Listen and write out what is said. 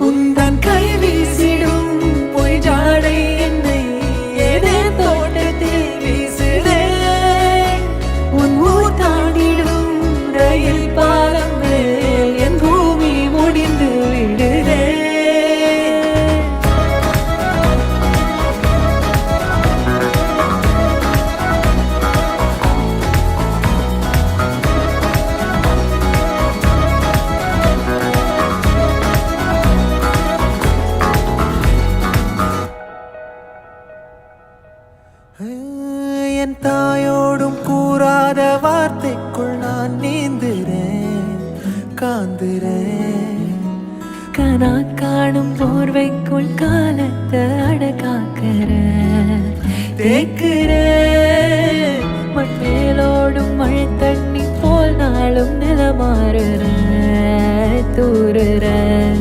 உந்தன் கை வீசிடும் பொய் ஜாடை என்னை ஏதே தோட்டத்தில் வீசுதே. உன் ஊர் தாண்டிடும் ரயில் பாலம் மேல் என் பூமி முடிந்து விடுதே. என் தாயோடும் கூறாத வார்த்தைக்குள் நான் நீந்துறேன், காந்துறேன். கனா காணும் போர்வைக்குள் காலத்தை அடக்காக்கிற தேக்குறேன். மண்மேலோடும் மழை தண்ணி போல் நாளும் நிலமாறுற தூறுற.